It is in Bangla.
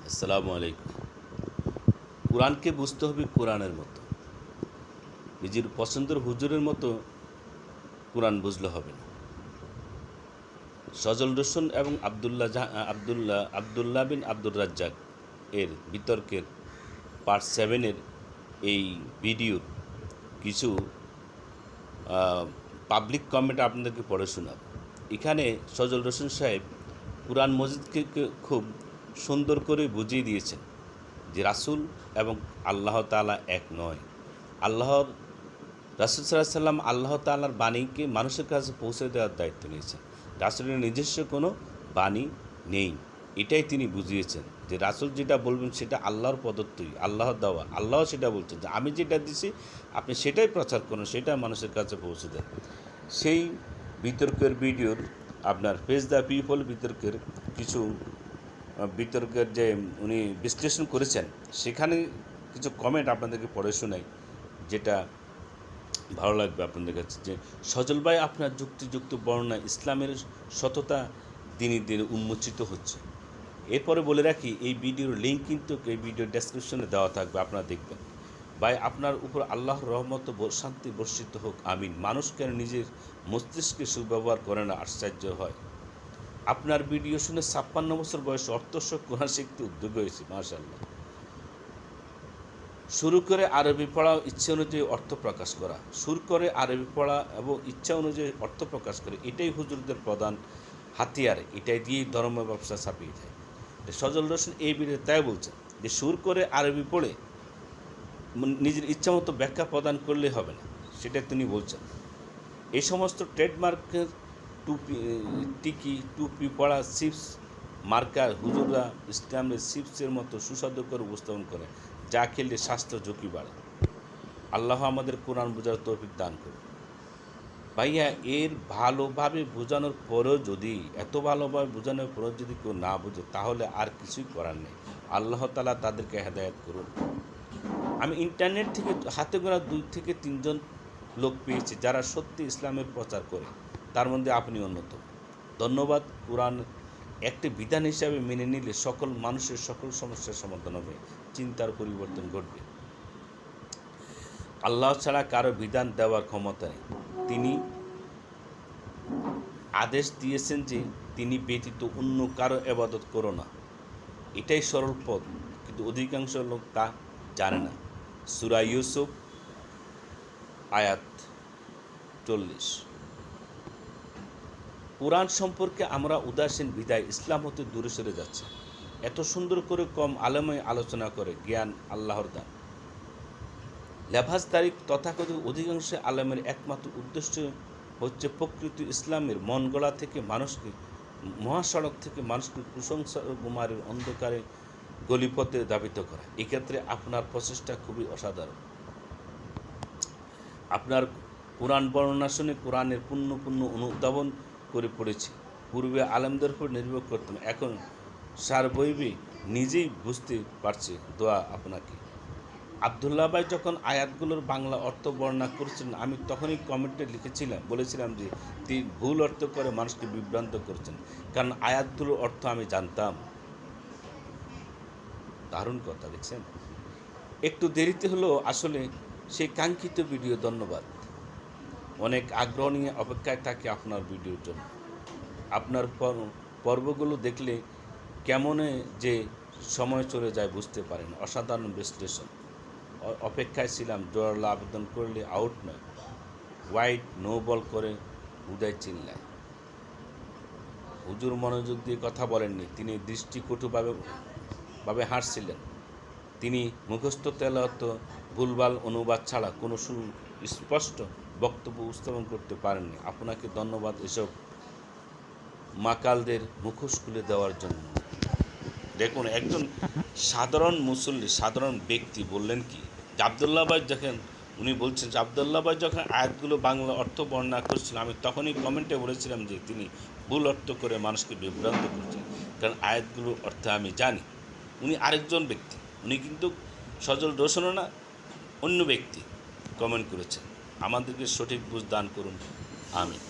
আসসালামু আলাইকুম। কোরআনকে বুঝতে হবে কোরআনের মতো। নিজের পছন্দের হুজুরের মতো কোরআন বুঝলে হবে না। সজল রোশন এবং আবদুল্লাহ বিন আব্দুর রাজ্জাক এর বিতর্কের পার্ট 7 এর এই ভিডিওর কিছু পাবলিক কমেন্ট আপনাদেরকে পড়ে শোনাব। এখানে সজল রোশন সাহেব কোরআন মজিদকে খুব সুন্দর করে বুঝিয়ে দিয়েছেন যে রাসূল এবং আল্লাহ তাআলা এক নয়। আল্লাহর রাসূল সাল্লাল্লাহু আলাইহি সাল্লাম আল্লাহ তাআলার বাণীকে মানুষের কাছে পৌঁছে দেওয়ার দায়িত্ব নিয়েছেন। রাসূলের নিজস্ব কোনো বাণী নেই, এটাই তিনি বুঝিয়েছেন যে রাসূল যেটা বলবেন সেটা আল্লাহর প্রদত্তই, আল্লাহর দেওয়া। আল্লাহ সেটা বলছেন যে আমি যেটা দিছি আপনি সেটাই প্রচার করুন, সেটা মানুষের কাছে পৌঁছে দেন। সেই বিতর্কের ভিডিওর আপনার ফেস দ্য পিপল বিতর্কের কিছু বিতর্কের যে উনি বিশ্লেষণ করেছেন সেখানে কিছু কমেন্ট আপনাদেরকে পড়ে শোনাই, যেটা ভালো লাগবে আপনাদের কাছে। যে সজল ভাই, আপনার যুক্তিযুক্ত বর্ণনা ইসলামের সততা দিনে দিনে উন্মোচিত হচ্ছে। এরপরে বলে রাখি, এই ভিডিওর লিঙ্ক কিন্তু এই ভিডিওর ডেসক্রিপশনে দেওয়া থাকবে, আপনারা দেখবেন। ভাই, আপনার উপর আল্লাহর রহমত শান্তি বর্ষিত হোক, আমিন। মানুষ কেন নিজের মস্তিষ্কে সুব্যবহার করে না, আশ্চর্য হয়। আপনার ভিডিও শুনে ৫৬ বছর বয়সে অর্থশক কোরআন শিখতে উদ্যোগ হয়েছে, মাশাআল্লাহ। শুরু করে আরবি পড়া, ইচ্ছা অনুযায়ী অর্থ প্রকাশ করা, শুরু করে আরবি পড়া এবং ইচ্ছা অনুযায়ী অর্থ প্রকাশ করে, এটাই হুজুরদের প্রধান হাতিয়ার। এটাই দিয়েই ধর্ম ব্যবসা ছাপিয়ে যায়। সজল রোশন এই ভিডিও তাই বলছেন যে সুর করে আরবি পড়ে নিজের ইচ্ছা মতো ব্যাখ্যা প্রদান করলে হবে না, সেটা তিনি বলছেন। এই সমস্ত ট্রেডমার্কের টুপি পড়া চিপস মার্কার হুজুররা ইসলামের চিপসের মতো সুস্বাদু করে উপস্থাপন করে, যা খেলে স্বাস্থ্য ঝুঁকি বাড়ে। আল্লাহ আমাদের কোরআন বোঝার তৌফিক দান করুন। ভাইয়া, এর ভালোভাবে বোঝানোর পরেও যদি, এত ভালোভাবে বোঝানোর পরেও যদি কেউ না বোঝে, তাহলে আর কিছুই করার নেই। আল্লাহ তাআলা তাদেরকে হেদায়েত করুন। আমি ইন্টারনেট থেকে হাতে গোনা 2 থেকে 3 জন লোক পেয়েছি যারা সত্যি ইসলামের প্রচার করে, তার মধ্যে আপনি অন্যতম। ধন্যবাদ। কোরআন একটি বিধান হিসাবে মেনে নিলে সকল মানুষের সকল সমস্যার সমাধান হবে, চিন্তার পরিবর্তন ঘটবে। আল্লাহ ছাড়া কারো বিধান দেওয়ার ক্ষমতা নেই। তিনি আদেশ দিয়েছেন যে তিনি ব্যতীত অন্য কারো ইবাদত করো না, এটাই সরল পথ, কিন্তু অধিকাংশ লোক তা জানে না। সূরা ইউসুফ আয়াত 40। কোরআন সম্পর্কে আমরা উদাসীন বিদায় ইসলাম হতে দূরে সরে যাচ্ছে। এত সুন্দর করে কম আলেমে আলোচনা করে, জ্ঞান আল্লাহর দান। লেভাস তারিখ তথাকথিত অধিকাংশ আলেমের একমাত্র উদ্দেশ্য হচ্ছে প্রকৃত ইসলামের মন গড়া থেকে মানুষকে, মহাসড়ক থেকে মানুষকে কুসংস্কার গুমারের অন্ধকারে গলিপথে ধাবিত করা। এক্ষেত্রে আপনার প্রচেষ্টা খুবই অসাধারণ। আপনার কোরআন বর্ণনা শুনে কোরআনের পূর্ণ অনুধাবন করে পড়েছি। পূর্বে আলেমদের উপর নির্ভর করতাম, এখন সারবৈবী নিজেই বুঝতে পারছি। দোয়া আপনাকে। আবদুল্লাহ ভাই যখন আয়াতগুলোর বাংলা অর্থ বর্ণনা করেছিলেন, আমি তখনই কমেন্টে বলেছিলাম যে তিনি ভুল অর্থ করে মানুষকে বিভ্রান্ত করছেন, কারণ আয়াতগুলোর অর্থ আমি জানতাম। দারুণ কথা, দেখছেন। একটু দেরিতে হলেও আসলে সেই কাঙ্ক্ষিত ভিডিও। ধন্যবাদ। অনেক আগ্রহ নিয়ে অপেক্ষায় থাকি আপনার ভিডিওর জন্য। আপনার পর্বগুলো দেখলে কেমনে যে সময় চলে যায় বুঝতে পারেন। অসাধারণ বিশ্লেষণ। অপেক্ষায় ছিলাম। জোরালো আবেদন করলে আউট নয়, ওয়াইড নো বল করে উদয় চিল্লায়। হুজুর মনোযোগ দিয়ে কথা বলেননি, তিনি দৃষ্টিকটুভাবে হাসছিলেন। তিনি মুখস্থ তেলাওয়াত ভুলভাল অনুবাদ ছাড়া কোনো সুস্পষ্ট বক্তব্য উপস্থাপন করতে পারেননি। আপনাকে ধন্যবাদ এসব মাকালদের মুখোশ খুলে দেওয়ার জন্য। দেখুন, একজন সাধারণ মুসল্লি, সাধারণ ব্যক্তি বললেন কি যে আবদুল্লাহ ভাই যখন উনি বলছেন যে আবদুল্লাহ ভাই যখন আয়াতগুলো বাংলা অর্থ বর্ণনা করছিলেন, আমি তখনই কমেন্টে বলেছিলাম যে তিনি ভুল অর্থ করে মানুষকে বিভ্রান্ত করছেন, কারণ আয়াতগুলোর অর্থ আমি জানি। উনি আরেকজন ব্যক্তি, উনি কিন্তু সজল রোশনও না, অন্য ব্যক্তি কমেন্ট করেছেন। আমাদেরকে সঠিক বুঝ দান করুন, আমিন।